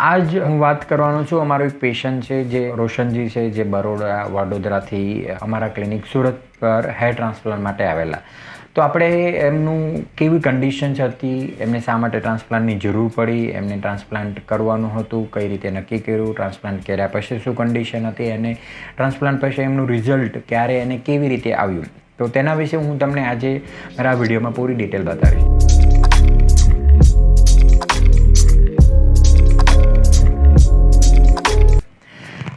આજ હું વાત કરવાનો છું. અમારો એક પેશન્ટ છે જે રોશનજી છે, જે બરોડા વડોદરાથી અમારા ક્લિનિક સુરત પર હેર ટ્રાન્સપ્લાન્ટ માટે આવેલા. તો આપણે એમનું કેવી કન્ડિશન્સ હતી, એમને શા માટે ટ્રાન્સપ્લાન્ટની જરૂર પડી, એમને ટ્રાન્સપ્લાન્ટ કરવાનું હતું, કઈ રીતે નક્કી કર્યું, ટ્રાન્સપ્લાન્ટ કર્યા પછી શું કન્ડિશન હતી અને ટ્રાન્સપ્લાન્ટ પછી એમનું રિઝલ્ટ ક્યારે અને કેવી રીતે આવ્યું, તો તેના વિશે હું તમને આજે મારા વિડીયોમાં પૂરી ડિટેલ બતાવીશ.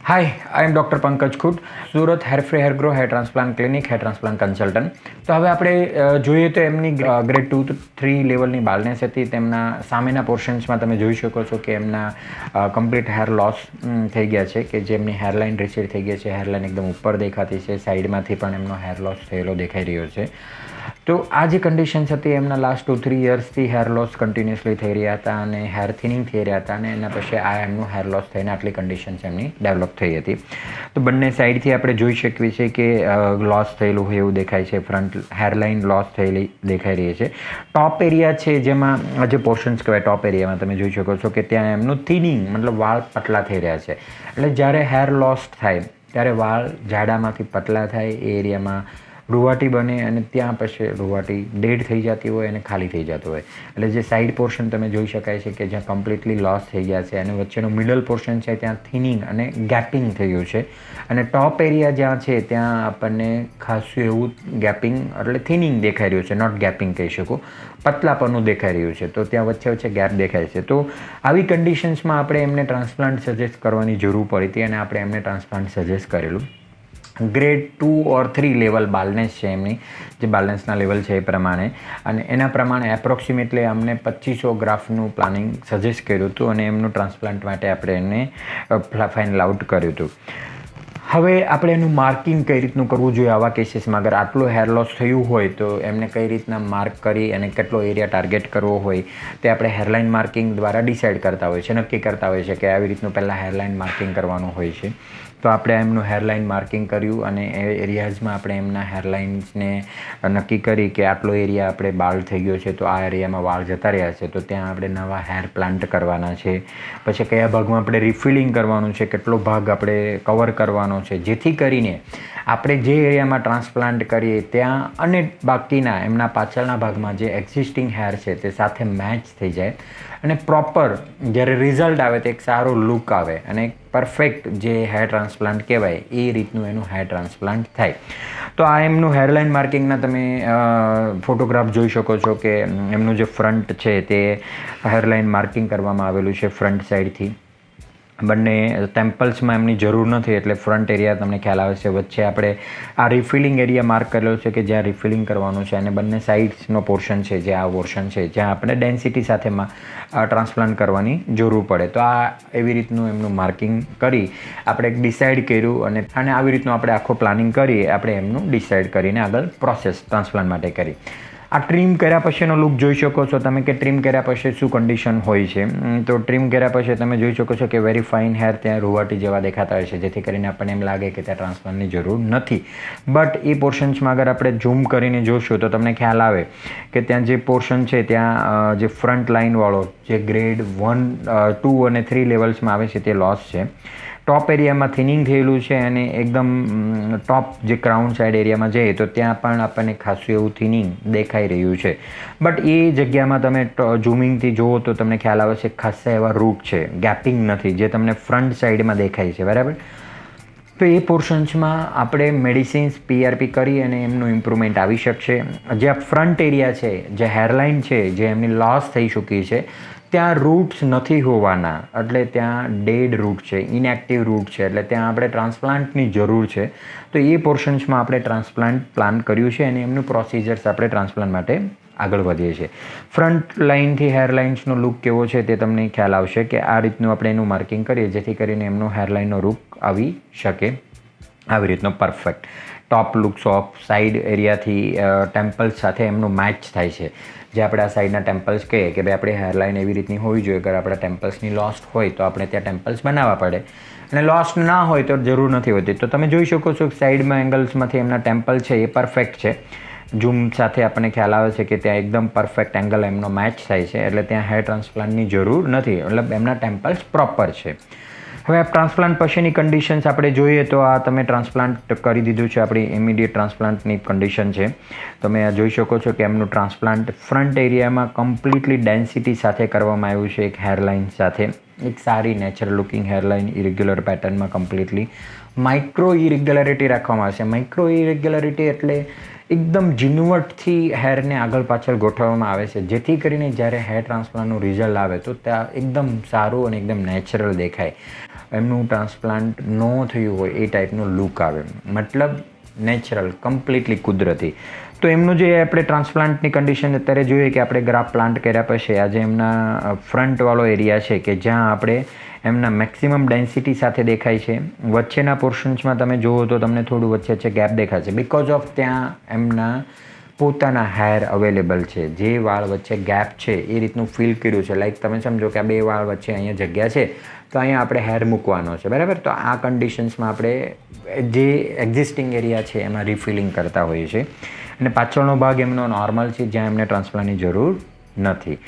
Hi, I am doctor Pankaj Khut, Surat HairFree HairGrow Hair Transplant Clinic, Hair Transplant Consultant. તો હવે આપણે જોઈએ તો એમની ગ્રેડ 2-3 લેવલની બાલ્ડનેસ હતી. તેમના સામેના પોર્શન્સમાં તમે જોઈ શકો છો કે એમના કમ્પ્લીટ હેર લોસ થઈ ગયા છે, કે જે એમની હેરલાઇન રિસીડ થઈ ગઈ છે. હેરલાઇન એકદમ ઉપર દેખાતી છે, સાઈડમાંથી પણ એમનો હેર લોસ થયેલો દેખાઈ રહ્યો છે. તો આ જે કન્ડિશન્સ હતી એમના લાસ્ટ 2-3 યર્સથી હેર લોસ કન્ટિન્યુઅસલી થઈ રહ્યા હતા અને હેર થિનિંગ થઈ રહ્યા હતા, અને એના પછી આ એમનું હેર લોસ થઈને આટલી કન્ડિશન્સ એમની ડેવલપ થઈ હતી. તો બંને સાઈડથી આપણે જોઈ શકીએ છીએ કે લોસ થયેલું હોય એવું દેખાય છે. ફ્રન્ટ હેરલાઇન લોસ થયેલી દેખાઈ રહી છે. ટોપ એરિયા છે જેમાં જે પોર્શન્સ કહેવાય, ટોપ એરિયામાં તમે જોઈ શકો છો કે ત્યાં એમનું થિનિંગ મતલબ વાળ પતલા થઈ રહ્યા છે. એટલે જ્યારે હેર લોસ થાય ત્યારે વાળ જાડામાંથી પતલા થાય, એ એરિયામાં રૂવાટી બને અને ત્યાં પછી રૂવાટી ડેડ થઈ જતી હોય અને ખાલી થઈ જતું હોય. એટલે જે સાઈડ પોર્શન તમે જોઈ શકાય છે કે જ્યાં કમ્પ્લીટલી લોસ થઈ ગયા છે અને વચ્ચેનો મિડલ પોર્શન છે ત્યાં થિનિંગ અને ગેપિંગ થયું છે. અને ટોપ એરિયા જ્યાં છે ત્યાં આપણને ખાસું એવું ગેપિંગ એટલે થિનિંગ દેખાઈ રહ્યું છે, નોટ ગેપિંગ કહી શકું, પતલાપણું દેખાઈ રહ્યું છે. તો ત્યાં વચ્ચે વચ્ચે ગેપ દેખાય છે. તો આવી કન્ડિશન્સમાં આપણે એમને ટ્રાન્સપ્લાન્ટ સજેસ્ટ કરવાની જરૂર પડી હતી અને આપણે એમને ટ્રાન્સપ્લાન્ટ સજેસ્ટ કરેલું. ગ્રેડ 2 or 3 લેવલ બાલ્ડનેસ છે એમની, જે બાલ્ડનેસના લેવલ છે એ પ્રમાણે, અને એના પ્રમાણે એપ્રોક્સિમેટલી અમને 2500 ગ્રાફ્ટનું પ્લાનિંગ સજેસ્ટ કર્યું હતું અને એમનું ટ્રાન્સપ્લાન્ટ માટે આપણે એને ફાઇનલ આઉટ કર્યું હતું. હવે આપણે એનું માર્કિંગ કઈ રીતનું કરવું જોઈએ આવા કેસીસમાં. અગર આટલું હેર લોસ થયું હોય તો એમને કઈ રીતના માર્ક કરી અને કેટલો એરિયા ટાર્ગેટ કરવો હોય તે આપણે હેરલાઇન માર્કિંગ દ્વારા ડિસાઇડ કરતા હોય છે, નક્કી કરતા હોય છે કે આવી રીતનું પહેલાં હેરલાઇન માર્કિંગ કરવાનું હોય છે. તો આપણે એમનું હેરલાઇન માર્કિંગ કર્યું અને એ એરિયાઝમાં આપણે એમના હેરલાઇન્સને નક્કી કરી કે આટલો એરિયા આપણે બાલ્ડ થઈ ગયો છે, તો આ એરિયામાં વાળ જતા રહ્યા છે, તો ત્યાં આપણે નવા હેર પ્લાન્ટ કરવાના છે. પછી કયા ભાગમાં આપણે રિફિલિંગ કરવાનું છે, કેટલો ભાગ આપણે કવર કરવાનો છે, જેથી કરીને આપણે જે એરિયામાં ટ્રાન્સપ્લાન્ટ કરીએ ત્યાં અને બાકીના એમના પાછળના ભાગમાં જે એક્ઝિસ્ટિંગ હેર છે તે સાથે મેચ થઈ જાય અને પ્રોપર જ્યારે રિઝલ્ટ આવે તો એક સારો લુક આવે અને એક પરફેક્ટ જે હેર ટ્રાન્સપ્લાન્ટ કહેવાય એ રીતનું એનું હેર ટ્રાન્સપ્લાન્ટ થાય. તો આ એમનું હેરલાઇન માર્કિંગના તમે ફોટોગ્રાફ જોઈ શકો છો કે એમનું જે ફ્રન્ટ છે તે હેરલાઇન માર્કિંગ કરવામાં આવેલું છે ફ્રન્ટ સાઈડથી. બંને ટેમ્પલ્સમાં એમની જરૂર નથી, એટલે ફ્રન્ટ એરિયા તમને ખ્યાલ આવે છે. વચ્ચે આપણે આ રિફિલિંગ એરિયા માર્ક કરેલો છે કે જ્યાં રિફિલિંગ કરવાનું છે, અને બંને સાઇડ્સનો પોર્શન છે જે આ પોર્શન છે જ્યાં આપણે ડેન્સિટી સાથેમાં ટ્રાન્સપ્લાન્ટ કરવાની જરૂર પડે. તો આ એવી રીતનું એમનું માર્કિંગ કરી આપણે ડિસાઇડ કર્યું અને આવી રીતનું આપણે આખો પ્લાનિંગ કરી આપણે એમનું ડિસાઇડ કરીને આગળ પ્રોસેસ ટ્રાન્સપ્લાન્ટ માટે કરી. આ ટ્રીમ કર્યા પછીનો લુક જોઈ શકો છો તમે કે ટ્રીમ કર્યા પછી શું કન્ડિશન હોય છે. તો ટ્રીમ કર્યા પછી તમે જોઈ શકો છો કે વેરી ફાઇન હેર ત્યાં રૂવાટી જેવા દેખાતા હોય છે, જેથી કરીને આપણને એમ લાગે કે ત્યાં ટ્રાન્સપ્લાન્ટની જરૂર નથી. બટ એ પોર્શન્સમાં અગર આપણે ઝૂમ કરીને જોશું તો તમને ખ્યાલ આવે કે ત્યાં જે પોર્શન છે ત્યાં જે ફ્રન્ટ લાઇનવાળો જે ગ્રેડ 1, 2 અને 3 લેવલ્સમાં આવે છે તે લોસ છે. ટોપ એરિયામાં થિનિંગ થયેલું છે અને એકદમ ટોપ જે ક્રાઉન સાઈડ એરિયામાં જઈએ તો ત્યાં પણ આપણને ખાસું એવું થિનિંગ દેખાઈ રહ્યું છે. બટ એ જગ્યામાં તમે ઝૂમિંગથી જુઓ તો તમને ખ્યાલ આવે છે ખાસા એવા રૂટ છે, ગેપિંગ નથી, જે તમને ફ્રન્ટ સાઈડમાં દેખાય છે, બરાબર. તો એ પોર્શન્સમાં આપણે મેડિસિન્સ PRP કરી અને એમનું ઇમ્પ્રુવમેન્ટ આવી શકશે. જે આ ફ્રન્ટ એરિયા છે, જે હેરલાઇન છે, જે એમની લોસ થઈ ચૂકી છે, ત્યાં રૂટ્સ નથી હોવાના, એટલે ત્યાં ડેડ રૂટ છે, ઇનએક્ટિવ રૂટ છે, એટલે ત્યાં આપણે ટ્રાન્સપ્લાન્ટની જરૂર છે. તો એ પોર્શન્સમાં આપણે ટ્રાન્સપ્લાન્ટ પ્લાન કર્યું છે અને એમનું પ્રોસિજર્સ આપણે ટ્રાન્સપ્લાન્ટ માટે આગળ વધીએ છીએ. ફ્રન્ટ લાઇનથી હેરલાઇન્સનો લુક કેવો છે તે તમને ખ્યાલ આવશે કે આ રીતનું આપણે એનું માર્કિંગ કરીએ જેથી કરીને એમનો હેરલાઇનનો લુક આવી શકે આવી રીતનો perfect. Top looks of side એરિયાથી ટેમ્પલ્સ સાથે એમનું મેચ થાય છે. જે આપણે આ સાઈડના ટેમ્પલ્સ કહીએ કે ભાઈ આપણે હેરલાઇન એવી રીતની હોવી જોઈએ, અગર આપણા ટેમ્પલ્સની લોસ્ટ હોય તો આપણે ત્યાં ટેમ્પલ્સ બનાવવા પડે, અને લોસ્ટ ના હોય તો જરૂર નથી હોતી. તો તમે જોઈ શકો છો કે સાઈડમાં એંગલ્સમાંથી એમના ટેમ્પલ છે એ પરફેક્ટ છે. ઝૂમ સાથે આપણને ખ્યાલ આવે છે કે ત્યાં એકદમ પરફેક્ટ એંગલ એમનો મેચ થાય છે, એટલે ત્યાં હેર ટ્રાન્સપ્લાન્ટની જરૂર નથી, મતલબ એમના ટેમ્પલ્સ પ્રોપર છે. હવે આ ટ્રાન્સપ્લાન્ટ પછીની કન્ડિશન્સ આપણે જોઈએ તો આ તમે ટ્રાન્સપ્લાન્ટ કરી દીધું છે, આપણી ઇમિડિયેટ ટ્રાન્સપ્લાન્ટની કન્ડિશન છે. તમે આ જોઈ શકો છો કે એમનું ટ્રાન્સપ્લાન્ટ ફ્રન્ટ એરિયામાં કમ્પ્લીટલી ડેન્સિટી સાથે કરવામાં આવ્યું છે, એક હેરલાઇન સાથે, એક સારી નેચરલ લુકિંગ હેરલાઇન ઇરેગ્યુલર પેટર્નમાં કમ્પ્લીટલી માઇક્રો ઇરેગ્યુલરિટી રાખવામાં આવશે. માઇક્રો ઇરેગ્યુલરિટી એટલે એકદમ ઝીણવટથી હેરને આગળ પાછળ ગોઠવવામાં આવે છે, જેથી કરીને જ્યારે હેર ટ્રાન્સપ્લાન્ટનું રિઝલ્ટ આવે તો ત્યાં એકદમ સારું અને એકદમ નેચરલ દેખાય. એમનું ટ્રાન્સપ્લાન્ટ ન થયું હોય એ ટાઈપનું લુક આવે, મતલબ નેચરલ, કમ્પ્લીટલી કુદરતી. તો એમનું જે આપણે ટ્રાન્સપ્લાન્ટની કન્ડિશન અત્યારે જોઈએ કે આપણે ગ્રાફ પ્લાન્ટ કર્યા પછી આજે એમના ફ્રન્ટવાળો એરિયા છે કે જ્યાં આપણે એમના મેક્સિમમ ડેન્સિટી સાથે દેખાય છે. વચ્ચેના પોર્શન્સમાં તમે જુઓ તો તમને થોડું વચ્ચે ગેપ દેખાશે, બિકોઝ ઓફ ત્યાં એમના પોતાના હેર અવેલેબલ છે. જે વાળ વચ્ચે ગેપ છે એ રીતનું ફીલ કર્યું છે, લાઈક તમે સમજો કે આ બે વાળ વચ્ચે અહીંયા જગ્યા છે તો અહીંયા આપણે હેર મૂકવાનો છે, બરાબર. તો આ કન્ડિશન્સમાં આપણે જે એક્ઝિસ્ટિંગ એરિયા છે એમાં રિફિલિંગ કરતા હોઈએ છીએ, અને પાછળનો ભાગ એમનો નોર્મલ છે જ્યાં એમને ટ્રાન્સપ્લાન્ટની જરૂર નથી.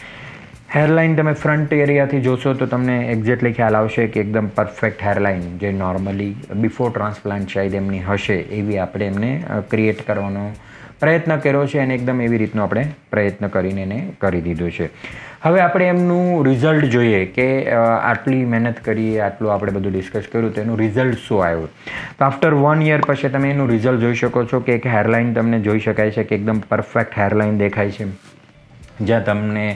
હેરલાઇન તમે ફ્રન્ટ એરિયાથી જોશો તો તમને એક્ઝેક્ટલી ખ્યાલ આવશે કે એકદમ પરફેક્ટ હેરલાઇન જે નોર્મલી બિફોર ટ્રાન્સપ્લાન્ટ શાયદ એમની હશે એવી આપણે એમને ક્રિએટ કરવાનો પ્રયત્ન કર્યો છે, અને એકદમ એવી રીતનો આપણે પ્રયત્ન કરીને એને કરી દીધું છે. હવે આપણે એમનું રિઝલ્ટ જોઈએ કે આટલી મહેનત કરીએ, આટલું આપણે બધું ડિસ્કસ કર્યું તો એનું રિઝલ્ટ શું આવ્યું. તો આફ્ટર 1 યર પછી તમે એનું રિઝલ્ટ જોઈ શકો છો કે એક હેરલાઇન તમને જોઈ શકાય છે કે એકદમ પરફેક્ટ હેરલાઇન દેખાય છે, જ્યાં તમને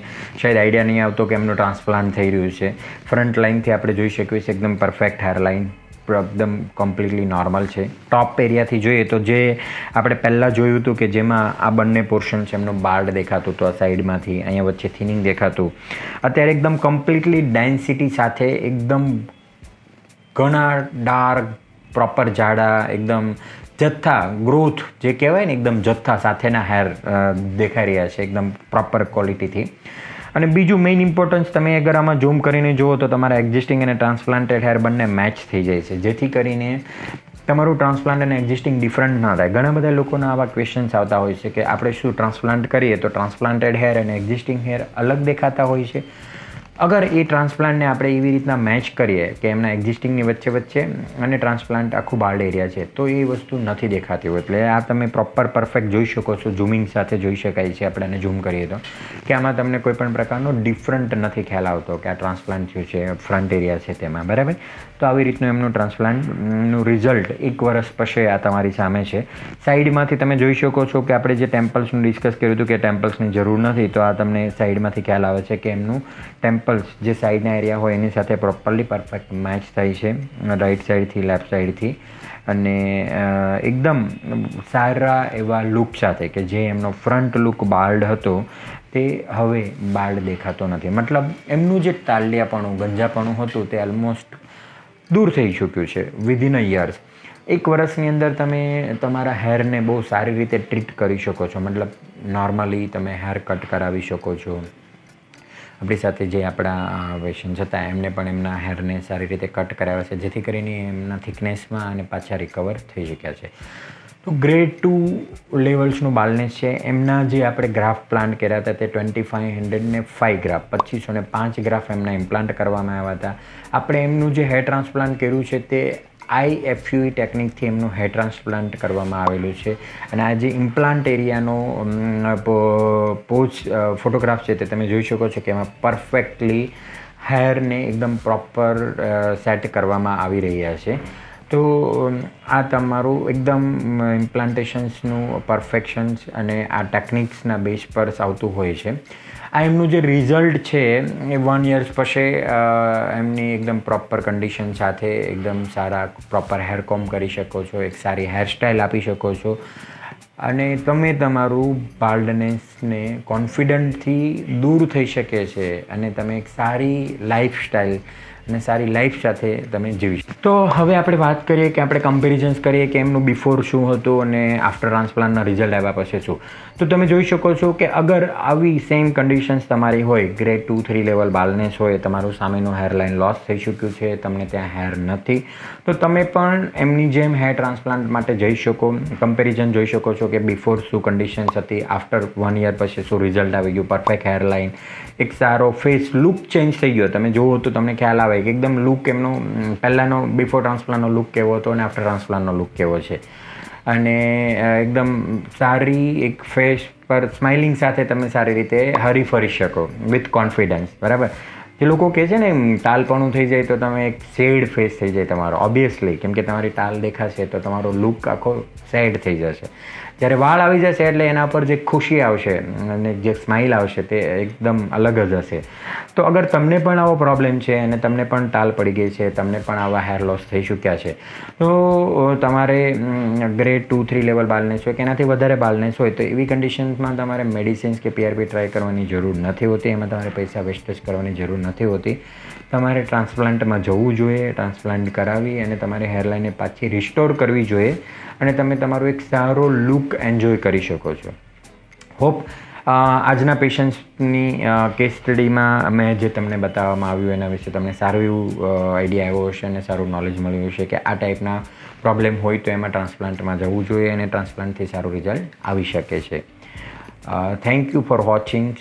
શાયદ આઈડિયા નહીં આવતો કે એમનું ટ્રાન્સપ્લાન્ટ થઈ રહ્યું છે. ફ્રન્ટ લાઇનથી આપણે જોઈ શકીએ છીએ એકદમ પરફેક્ટ હેરલાઇન, એકદમ કમ્પ્લીટલી નોર્મલ છે. ટોપ એરિયાથી જોઈએ તો જે આપણે પહેલાં જોયું હતું કે જેમાં આ બંને પોર્શન છે એમનું બાર્ડ દેખાતું હતું, આ સાઈડમાંથી અહીંયા વચ્ચે થિનિંગ દેખાતું, અત્યારે એકદમ કમ્પ્લીટલી ડેન્સિટી સાથે એકદમ ઘણા ડાર્ક પ્રોપર જાડા એકદમ જથ્થા ગ્રોથ જે કહેવાય ને એકદમ જથ્થા સાથેના હેર દેખાઈ રહ્યા છે એકદમ પ્રોપર ક્વોલિટીથી. અને બીજું મેઇન ઇમ્પોર્ટન્સ તમે અગર આમાં ઝૂમ કરીને જુઓ તો તમારા એક્ઝિસ્ટિંગ અને ટ્રાન્સપ્લાન્ટેડ હેર બંને મેચ થઈ જાય છે, જેથી કરીને તમારું ટ્રાન્સપ્લાન્ટ અને એક્ઝિસ્ટિંગ ડિફરન્ટ ના થાય. ઘણા બધા લોકોના આવા ક્વેશ્ચન્સ આવતા હોય છે કે આપણે શું ટ્રાન્સપ્લાન્ટ કરીએ તો ટ્રાન્સપ્લાન્ટેડ હેર અને એક્ઝિસ્ટિંગ હેર અલગ દેખાતા હોય છે. અગર એ ટ્રાન્સપ્લાન્ટને આપણે એવી રીતના મેચ કરીએ કે એમના એક્ઝિસ્ટિંગની વચ્ચે અને ટ્રાન્સપ્લાન્ટ આખું બાર્ડ એરિયા છે તો એ વસ્તુ નથી દેખાતી હોય. એટલે આ તમે પ્રોપર પરફેક્ટ જોઈ શકો છો, ઝૂમિંગ સાથે જોઈ શકાય છે આપણે એને ઝૂમ કરીએ તો, કે આમાં તમને કોઈ પણ પ્રકારનો ડિફરન્ટ નથી ખ્યાલ આવતો કે આ ટ્રાન્સપ્લાન્ટ થયું છે ફ્રન્ટ એરિયા છે તેમાં, બરાબર. તો આવી રીતનું એમનું ટ્રાન્સપ્લાન્ટનું રિઝલ્ટ 1 વર્ષ પછી આ તમારી સામે છે. સાઈડમાંથી તમે જોઈ શકો છો કે આપણે જે ટેમ્પલ્સનું ડિસ્કસ કર્યું હતું કે ટેમ્પલ્સની જરૂર નથી, તો આ તમને સાઈડમાંથી ખ્યાલ આવે છે કે એમનું ટેમ્પલ્સ જે સાઈડના એરિયા હોય એની સાથે પ્રોપરલી પરફેક્ટ મેચ થાય છે, રાઈટ સાઈડથી લેફ્ટ સાઈડથી, અને એકદમ સારા એવા લુક સાથે કે જે એમનો ફ્રન્ટ લુક બાર્ડ હતો તે હવે બાર્ડ દેખાતો નથી. મતલબ એમનું જે તાલિયાપણું ગંજાપણું હતું તે ઓલમોસ્ટ દૂર થઈ ચૂક્યું છે વિધિન અ યર્સ. 1 વર્ષની અંદર તમે તમારા હેરને બહુ સારી રીતે ટ્રીટ કરી શકો છો, મતલબ નોર્મલી તમે હેર કટ કરાવી શકો છો. આપણી સાથે જે આપણા પેશન્ટ્સ હતા એમને પણ એમના હેરને સારી રીતે કટ કરાવ્યા છે, જેથી કરીને એમના થિકનેસમાં અને પાછા રિકવર થઈ શક્યા છે. તો ગ્રેડ 2 લેવલ્સનું બાલ્ડનેસ છે. એમના જે આપણે ગ્રાફ પ્લાન્ટ કર્યા હતા તે 2505 ગ્રાફ 2505 ગ્રાફ એમના ઇમ્પ્લાન્ટ કરવામાં આવ્યા હતા. આપણે એમનું જે હેર ટ્રાન્સપ્લાન્ટ કર્યું છે તે IFUE ટેકનિકથી એમનું હેર ટ્રાન્સપ્લાન્ટ કરવામાં આવેલું છે. અને આ જે ઇમ્પ્લાન્ટ એરિયાનો ફોટોગ્રાફ છે તે તમે જોઈ શકો છો કે એમાં પરફેક્ટલી હેરને એકદમ પ્રોપર સેટ કરવામાં આવી રહ્યા છે. તો આ તમારું એકદમ ઇમ્પ્લાન્ટેશન્સનું પરફેક્શન્સ અને આ ટેકનિક્સના બેઝ પર આવતું હોય છે. આ એમનું જે રિઝલ્ટ છે એ 1 યર્સ પછી એમની એકદમ પ્રોપર કન્ડિશન સાથે એકદમ સારા પ્રોપર હેર કોમ કરી શકો છો, એક સારી હેરસ્ટાઇલ આપી શકો છો, અને તમે તમારું બાલ્ડનેસને કોન્ફિડન્ટથી દૂર થઈ શકે છે, અને તમે એક સારી લાઈફસ્ટાઈલ અને સારી લાઈફ સાથે તમે જીવી શકો. તો હવે આપણે વાત કરીએ કે આપણે કમ્પેરિઝન્સ કરીએ કે એમનું બિફોર શું હતું અને આફ્ટર ટ્રાન્સપ્લાન્ટના રિઝલ્ટ આવ્યા પછી શું. તો તમે જોઈ શકો છો કે અગર આવી સેમ કન્ડિશન્સ તમારી હોય, ગ્રેડ 2-3 લેવલ બાલનેસ હોય, તમારું સામેનું હેરલાઇન લોસ થઈ ચૂક્યું છે, તમને ત્યાં હેર નથી, તો તમે પણ એમની જેમ હેર ટ્રાન્સપ્લાન્ટ માટે જઈ શકો. કમ્પેરિઝન જોઈ શકો છો કે બિફોર શું કન્ડિશન્સ હતી, આફ્ટર 1 યર પછી શું રિઝલ્ટ આવી ગયું, પરફેક્ટ હેરલાઇન, એક સારો ફેસ લુક ચેન્જ થઈ ગયો. તમે જુઓ તો તમને ખ્યાલ આવે કે એકદમ લુક એમનો પહેલાંનો બિફોર ટ્રાન્સપ્લાન્ટનો લુક કેવો હતો અને આફ્ટર ટ્રાન્સપ્લાન્ટનો લુક કેવો છે. અને એકદમ સારી એક ફેસ પર સ્માઇલિંગ સાથે તમે સારી રીતે હરી ફરી શકો વિથ કોન્ફિડન્સ. બરાબર. જે લોકો કહે છે ને ટાલપણું થઈ જાય તો તમે એક સેડ ફેસ થઈ જાય તમારો, ઓબ્વિયસલી, કેમ કે તમારી ટાલ દેખાશે તો તમારો લુક આખો સેડ થઈ જશે. જ્યારે વાળ આવી જશે એટલે એના પર જે ખુશી આવશે અને જે સ્માઇલ આવશે તે એકદમ અલગ જ હશે. તો અગર તમને પણ આવો પ્રોબ્લેમ છે અને તમને પણ ટાલ પડી ગઈ છે, તમને પણ આવા હેર લોસ થઈ ચૂક્યા છે, તો તમારે ગ્રેડ 2-3 લેવલ બાલનેસ હોય કે એનાથી વધારે બાલનેસ હોય તો એવી કન્ડિશન્સમાં તમારે મેડિસિન્સ કે PRP ટ્રાય કરવાની જરૂર નથી હોતી. એમાં તમારે પૈસા વેસ્ટેજ કરવાની જરૂર નથી હોતી. તમારે ટ્રાન્સપ્લાન્ટમાં જવું જોઈએ, ટ્રાન્સપ્લાન્ટ કરાવી અને તમારે હેરલાઇનને પાછી રિસ્ટોર કરવી જોઈએ અને તમે તમારું એક સારો લુક એન્જોય કરી શકો છો. હોપ આજના પેશન્ટ્સની કેસ સ્ટડીમાં મેં જે તમને બતાવવામાં આવ્યું એના વિશે તમને સારું એવું આઈડિયા આવ્યો હશે અને સારું નોલેજ મળ્યું હશે કે આ ટાઈપના પ્રોબ્લેમ હોય તો એમાં ટ્રાન્સપ્લાન્ટમાં જવું જોઈએ અને ટ્રાન્સપ્લાન્ટથી સારું રિઝલ્ટ આવી શકે છે. Thank you for watching.